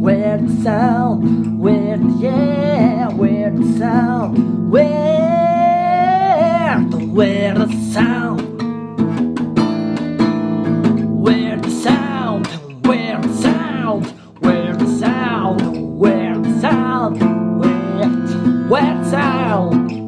Weird sound, weird, yeah, weird sound, weird sound, weird sound, weird sound, weird sound, weird sound, weird sound.